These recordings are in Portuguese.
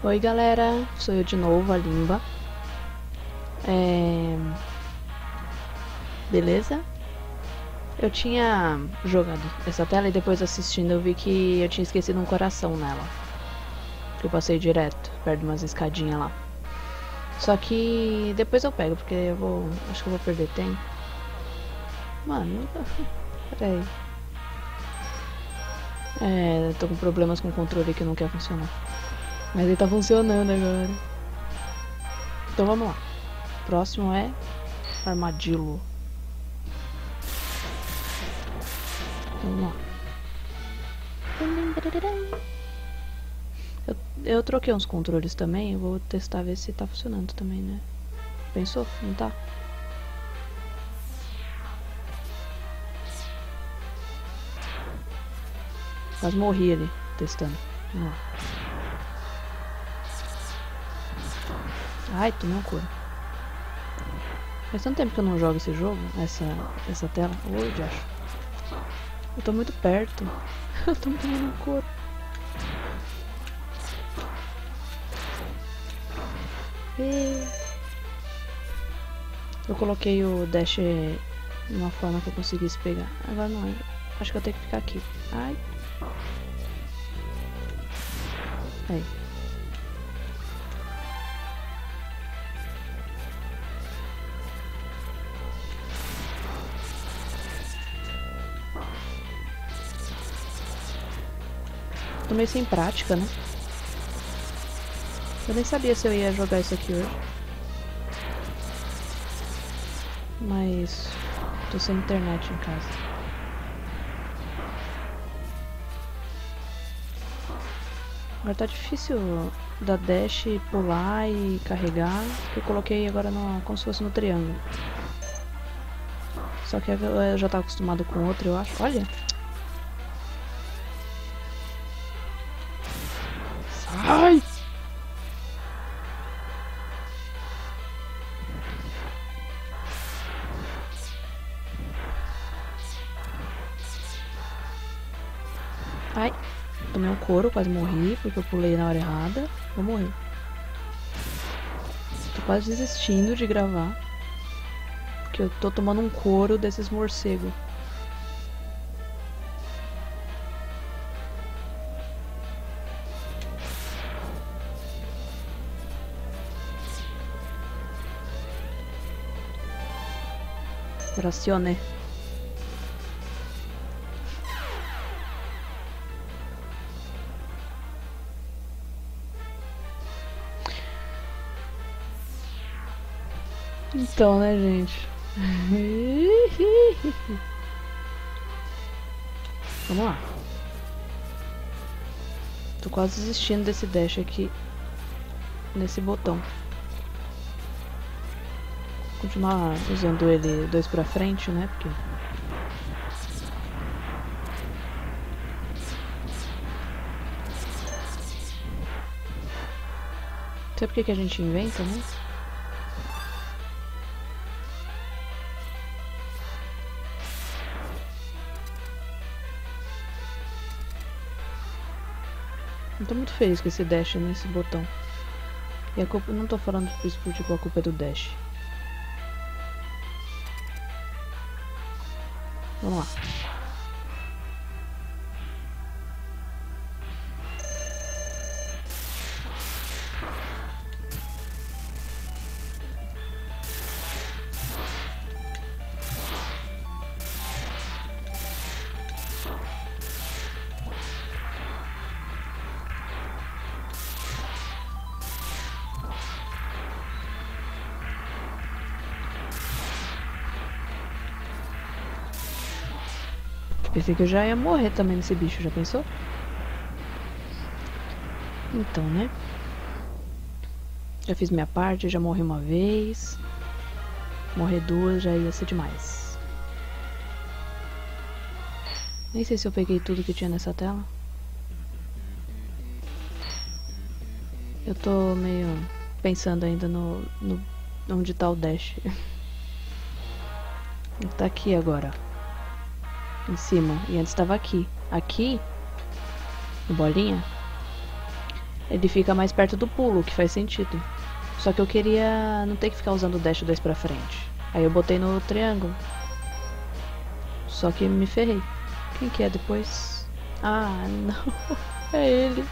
Oi galera, sou eu de novo, a Limba. Beleza? Eu tinha jogado essa tela e depois assistindo eu vi que eu tinha esquecido um coração nela. Eu passei direto, perto de umas escadinhas lá. Só que depois eu pego, porque eu vou. Acho que eu vou perder tempo. Mano, peraí. Tô com problemas com o controle que não quer funcionar. Mas ele tá funcionando agora. Então vamos lá. Próximo é armadillo. Vamos lá. Eu troquei uns controles também, eu vou testar ver se tá funcionando também, né? Pensou? Não tá? Quase morri ali, testando. Vamos lá. Ai, tomei um couro. Faz tanto tempo que eu não jogo esse jogo, essa tela. Oi, diacho. Eu tô muito perto. Eu tô tomando um couro. Eu coloquei o dash de uma forma que eu conseguisse pegar. Agora não lembro. Acho que eu tenho que ficar aqui. Ai. Aí. Tô meio sem prática, né? Eu nem sabia se eu ia jogar isso aqui hoje. Mas tô sem internet em casa. Agora tá difícil dar dash, pular e carregar. Que eu coloquei agora no, como se fosse no triângulo. Só que eu já tava acostumado com outro, eu acho. Olha! Sai! Ai! Tomei um couro, quase morri, porque eu pulei na hora errada. Vou morrer. Tô quase desistindo de gravar. Porque eu tô tomando um couro desses morcegos. Oracione. Então, né, gente? Vamos lá. Tô quase desistindo desse dash aqui. Nesse botão. Continuar usando ele dois pra frente, né? Porque... Não sei por que a gente inventa, né? Não tô muito feliz com esse dash nesse botão. E a culpa, não tô falando isso por tipo a culpa é do dash. Vamos lá. Pensei que eu já ia morrer também nesse bicho, já pensou? Então, né? Já fiz minha parte, já morri uma vez. Morrer duas já ia ser demais. Nem sei se eu peguei tudo que tinha nessa tela. Eu tô meio pensando ainda no onde tá o dash. Ele tá aqui agora. Em cima. E antes tava aqui. Aqui, no bolinha, Ele fica mais perto do pulo, que faz sentido. Só que eu queria não ter que ficar usando o dash 2 pra frente. Aí eu botei no triângulo. Só que me ferrei. Quem que é depois? Ah, não. É ele.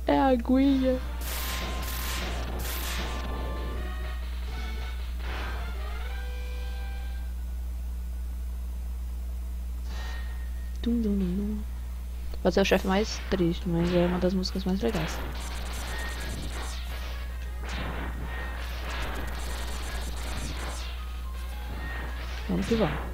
É a aguinha. Dum, dum, dum, dum. Pode ser o chefe mais triste, mas é uma das músicas mais legais. Vamos que vamos.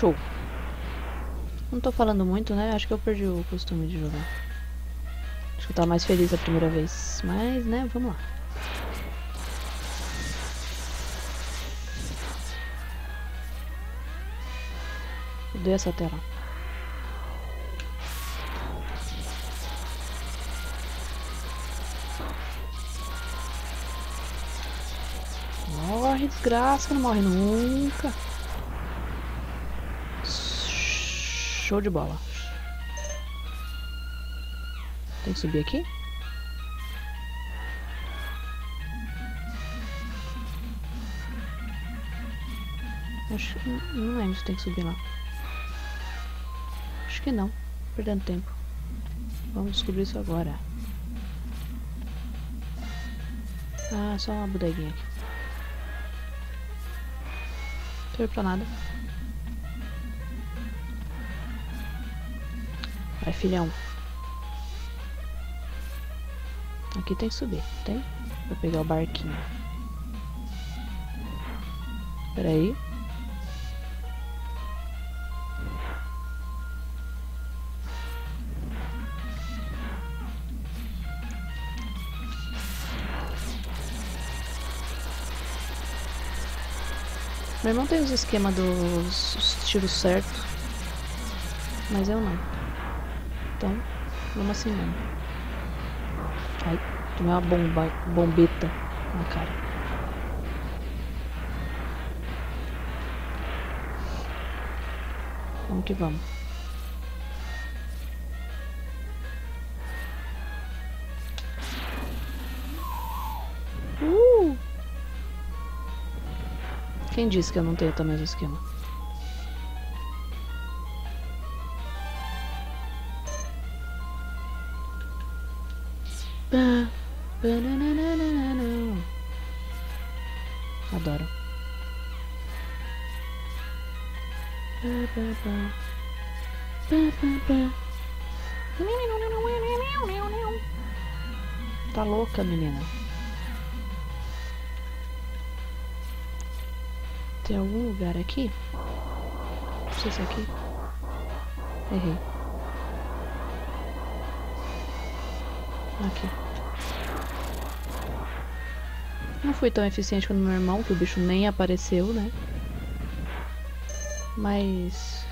Show. Não tô falando muito, né? Acho que eu perdi o costume de jogar. Acho que eu tava mais feliz a primeira vez. Mas, né, vamos lá. Odeio essa tela. Morre, desgraça, que não morre nunca. Show de bola. Tem que subir aqui? Acho que não lembro se tem que subir lá. Acho que não. Perdendo tempo. Vamos descobrir isso agora. Ah, só uma bodeguinha aqui. Não serve pra nada. Vai, filhão. Aqui tem que subir, tem? Vou pegar o barquinho. Pera aí. Meu irmão tem os esquemas dos tiros certos, mas eu não. Então, vamos assim mesmo. Ai, tomei uma bombeta na cara. Vamos que vamos. Quem disse que eu não tenho também o esquema? Adoro. Tá louca, menina? Tem algum lugar aqui? Não sei se é aqui. Errei. Aqui. Não fui tão eficiente quanto meu irmão, que o bicho nem apareceu, né? Mas...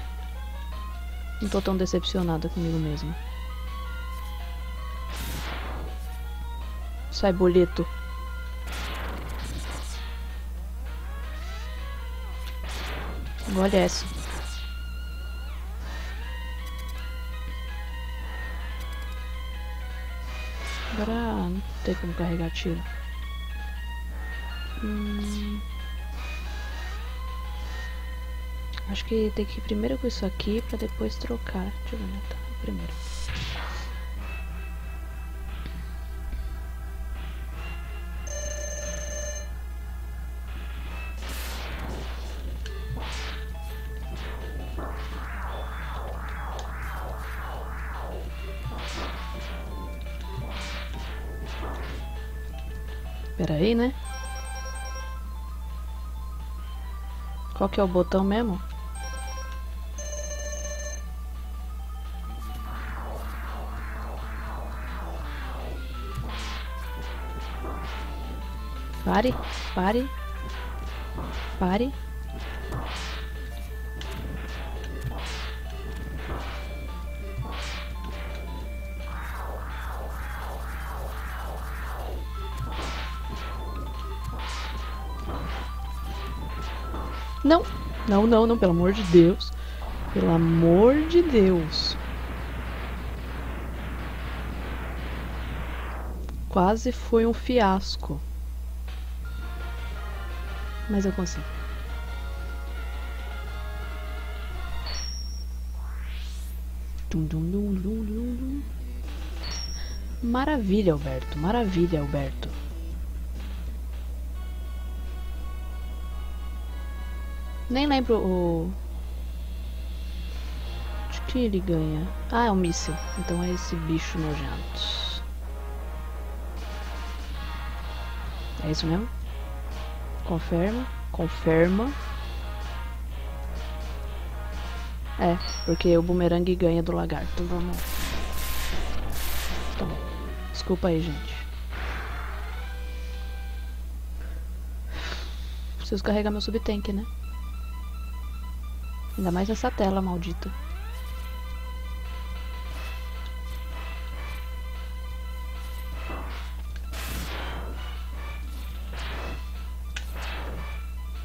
não tô tão decepcionada comigo mesmo. Sai, boleto. Olha essa. Agora não tem como carregar tiro. Acho que tem que ir primeiro com isso aqui pra depois trocar. Deixa eu ver onde tá primeiro. Pera aí, né? Qual que é o botão mesmo? Pare, pare, pare. Não, não, não, não, pelo amor de Deus. Pelo amor de Deus. Quase foi um fiasco. Mas eu consigo. Maravilha, Alberto. Maravilha, Alberto. Nem lembro o... de que ele ganha. Ah, é um míssil. Então é esse bicho nojento. É isso mesmo? Confirma. Confirma. É, porque o bumerangue ganha do lagarto. Vamos. Tá bom. Desculpa aí, gente. Preciso carregar meu subtank, né? Ainda mais nessa tela maldita.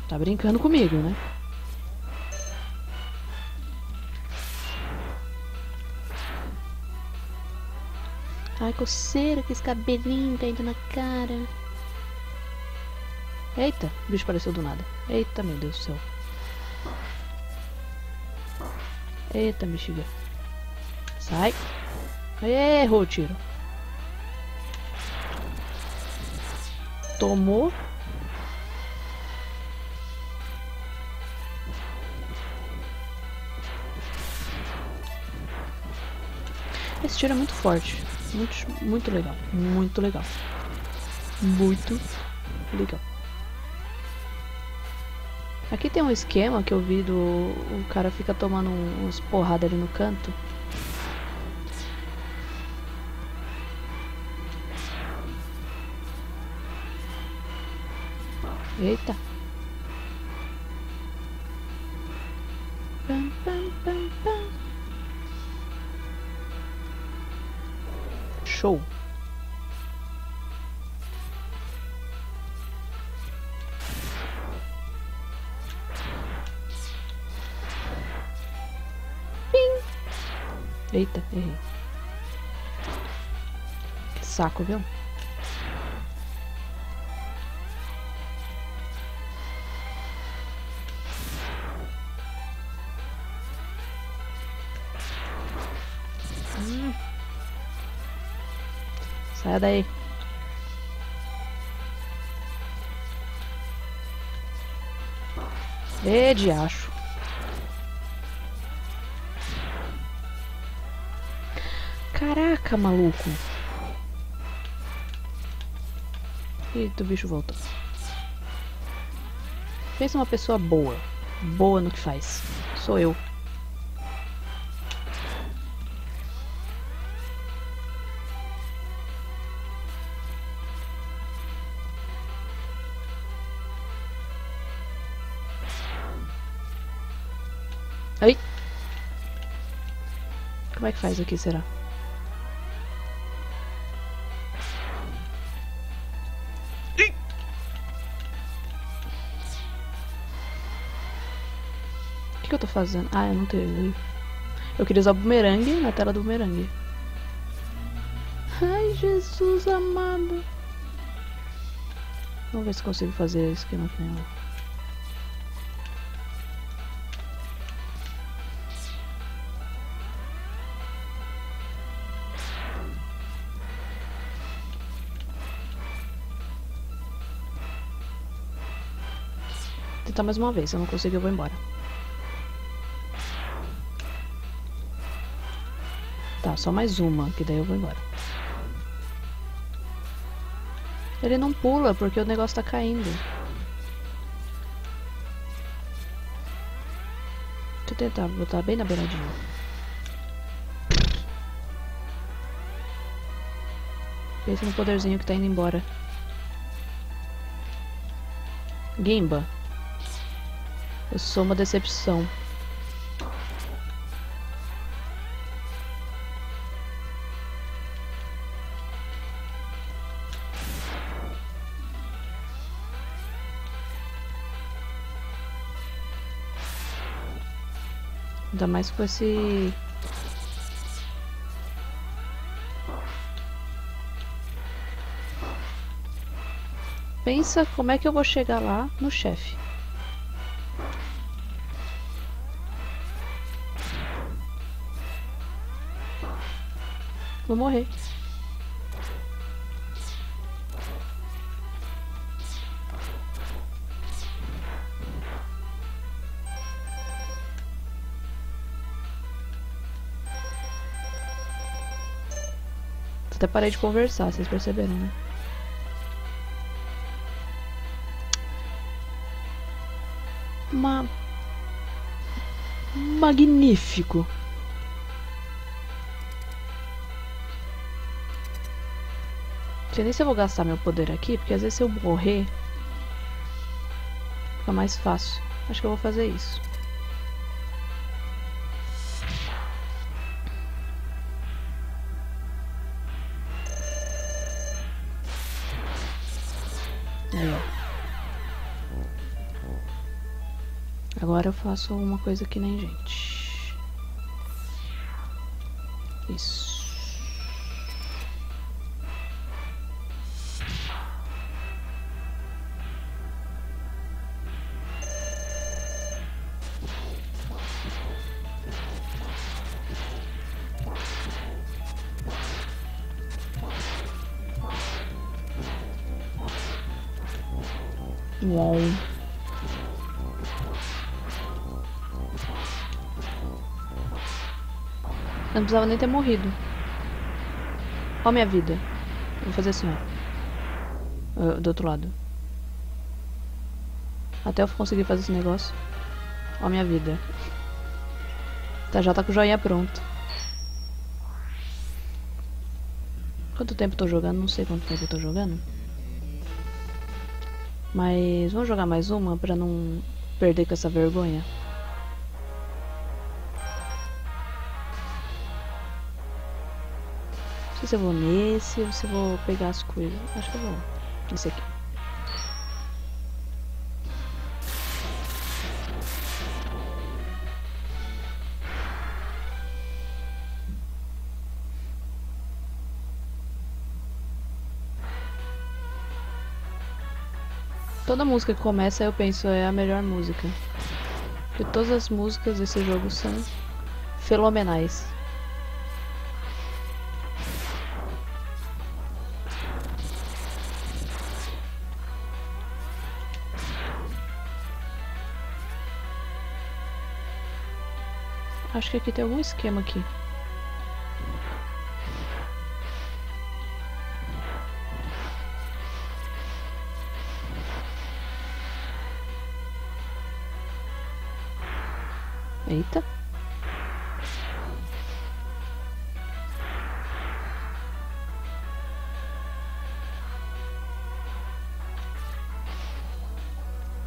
Tá brincando comigo, né? Ai, coceira, que esse cabelinho caindo na cara. Eita, o bicho apareceu do nada. Eita, meu Deus do céu. Eita, bexiga. Sai. Errou o tiro. Tomou. Esse tiro é muito forte. Muito legal. Muito legal. Muito legal. Aqui tem um esquema que eu vi do... O cara fica tomando uns porradas ali no canto. Eita. Pam, pam, pam, pam. Show. Pim. Eita, errei. Que saco, viu? Sai daí. Ê, diacho. Caraca, maluco. Eita, o bicho voltou. Pensa uma pessoa boa. Boa no que faz. Sou eu. Ai. Como é que faz aqui, será? O que eu tô fazendo? Ah, eu não tenho. Eu queria usar o bumerangue na tela do bumerangue. Ai, Jesus amado. Vamos ver se consigo fazer esse esquema aqui. Vou tentar mais uma vez. Se eu não conseguir, eu vou embora. Tá, só mais uma, que daí eu vou embora. Ele não pula porque o negócio tá caindo. Deixa eu tentar botar bem na beiradinha. Pensa no poderzinho que tá indo embora. Gimba. Eu sou uma decepção. Ainda mais com esse... Pensa como é que eu vou chegar lá no chefe. Vou morrer. Até parei de conversar, vocês perceberam, né? Magnífico. Não sei nem se eu vou gastar meu poder aqui, porque às vezes se eu morrer fica mais fácil. Acho que eu vou fazer isso. Aí, ó. Agora eu faço uma coisa que nem gente. Isso. Uau. Eu não precisava nem ter morrido. Ó a minha vida. Eu vou fazer assim, ó. Do outro lado. Até eu conseguir fazer esse negócio. Ó a minha vida. Tá, já tá com o joinha pronto. Quanto tempo eu tô jogando? Não sei quanto tempo eu tô jogando. Mas vamos jogar mais uma pra não perder com essa vergonha. Não sei se eu vou nesse ou se eu vou pegar as coisas. Acho que eu vou nesse aqui. Toda música que começa eu penso é a melhor música. Porque todas as músicas desse jogo são fenomenais. Acho que aqui tem algum esquema aqui. Eita.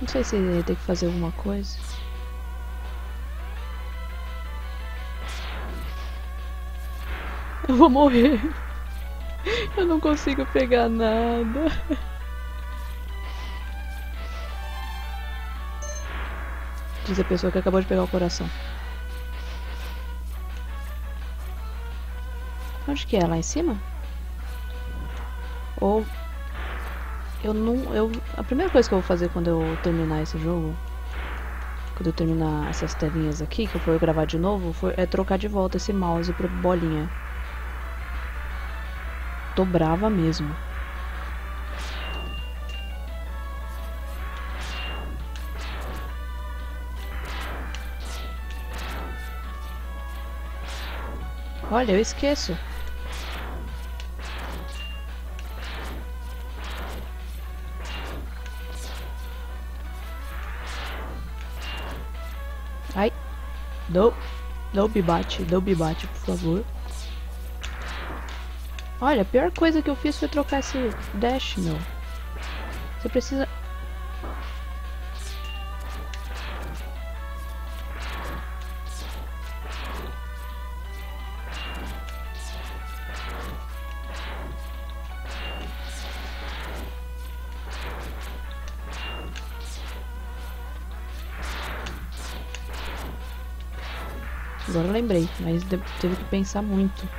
Não sei se tem que fazer alguma coisa. Eu vou morrer. Eu não consigo pegar nada. Diz a pessoa que acabou de pegar o coração. Onde que é? Lá em cima? Ou... a primeira coisa que eu vou fazer quando eu terminar esse jogo, quando eu terminar essas telinhas aqui, que eu for gravar de novo, é trocar de volta esse mouse pra bolinha. Tô brava mesmo. Olha, eu esqueço. Ai. Não me bate, por favor. Olha, a pior coisa que eu fiz foi trocar esse dash, meu. Você precisa... Agora eu lembrei, mas teve que pensar muito.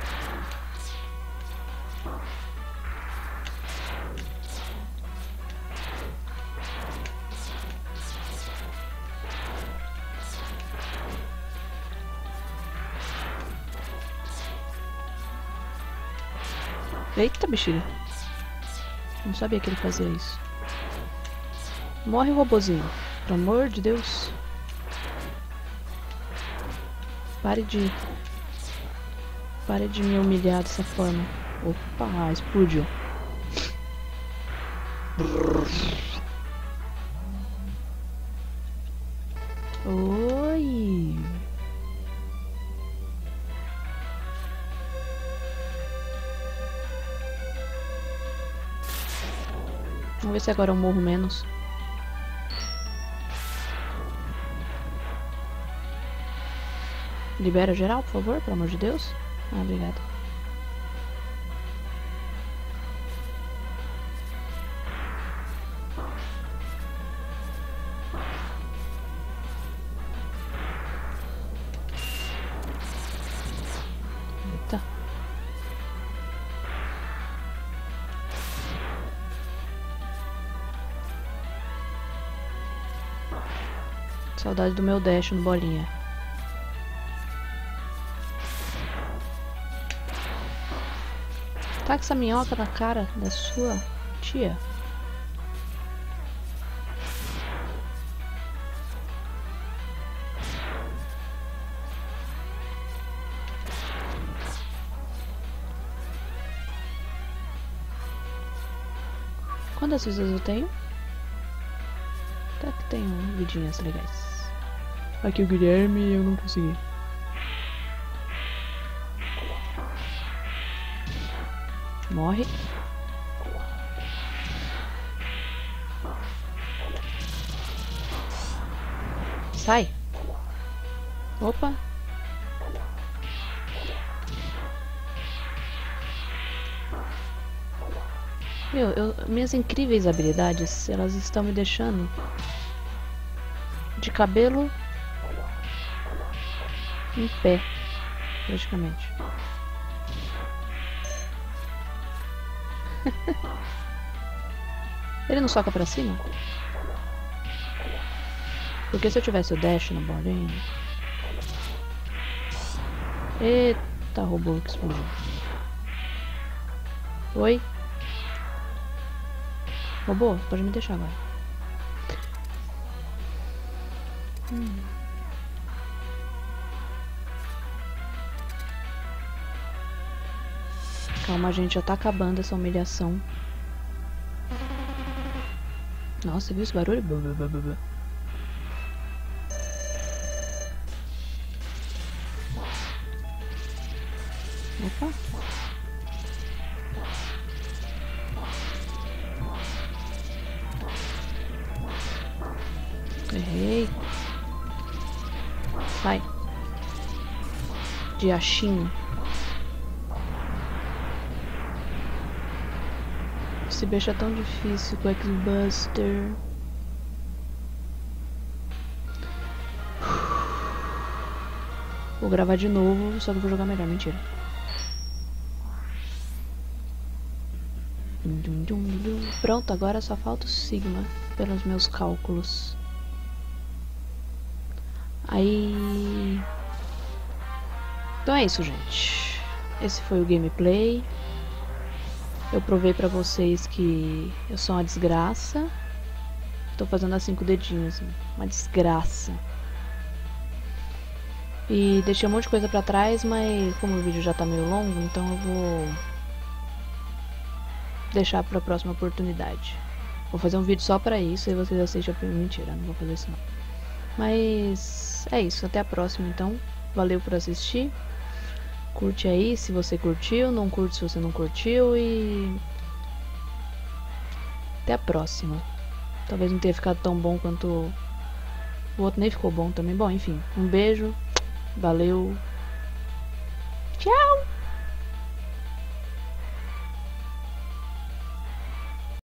Eita, bexiga. Não sabia que ele fazia isso. Morre, robozinho. Pelo amor de Deus. Pare de me humilhar dessa forma. Opa, explodiu. Oi. Vamos ver se agora eu morro menos. Libera geral, por favor, pelo amor de Deus. Ah, obrigada. Eita. Saudade do meu dash no bolinha. Taca essa minhoca na cara da sua tia. Quantas vezes eu tenho? Até que tenho vidinhas legais. Aqui o Guilherme, eu não consegui. Morre. Sai. Opa. Minhas incríveis habilidades, elas estão me deixando de cabelo em pé, praticamente. Ele não soca pra cima? Porque se eu tivesse o dash no bolinho... Eita, robô que explodiu. Oi? Robô, pode me deixar agora. Calma, gente, já tá acabando essa humilhação. Nossa, viu esse barulho? Opa. Errei. Sai. Diachinho. Esse bicho é tão difícil com o X-Buster. Vou gravar de novo, só que vou jogar melhor. Mentira. Pronto, agora só falta o Sigma, pelos meus cálculos. Aí... Então é isso, gente. Esse foi o gameplay. Eu provei pra vocês que eu sou uma desgraça. Tô fazendo assim com o dedinho, assim. Uma desgraça. E deixei um monte de coisa pra trás, mas como o vídeo já tá meio longo, então eu vou deixar pra próxima oportunidade. Vou fazer um vídeo só pra isso e vocês assistem a... Mentira, não vou fazer isso não. Mas é isso, até a próxima então. Valeu por assistir. Curte aí se você curtiu, não curte se você não curtiu e até a próxima. Talvez não tenha ficado tão bom quanto o outro, nem ficou bom também. Bom, enfim, um beijo, valeu.